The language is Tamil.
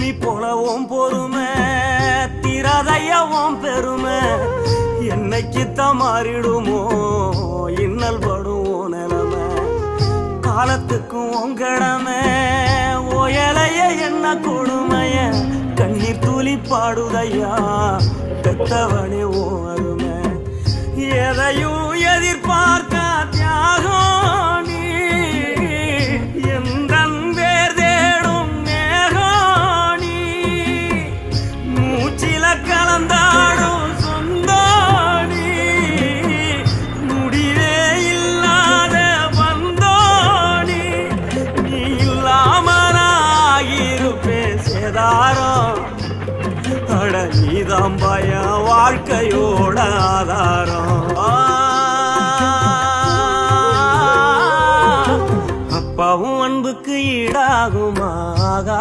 பூமி போலவும் பொறுமை திராதையவும் பெருமை என்னைக்குத்தான் மாறிடுமோ இன்னல் படுவோம் நிலைமை காலத்துக்கும் உங்கடமை ஓயலைய என்ன கொடுமைய கண்ணீர் துளி பாடுதையா பெத்தவனே ஓ அருமை எதையும் எதிர்பார்க்க தியாகம் நீ எந்தன் பேர் தேடும் மேகம் நீ மூச்சில கலந்தாடும் சொந்தோணி முடிவே இல்லாத வந்தோணி நீ இல்லாம நாகிருப்பேன் சேதாரம் அட நீதான் பய வாழ்க்கையோட ஆதாரம் அப்பாவும் அன்புக்கு ஈடாகுமாக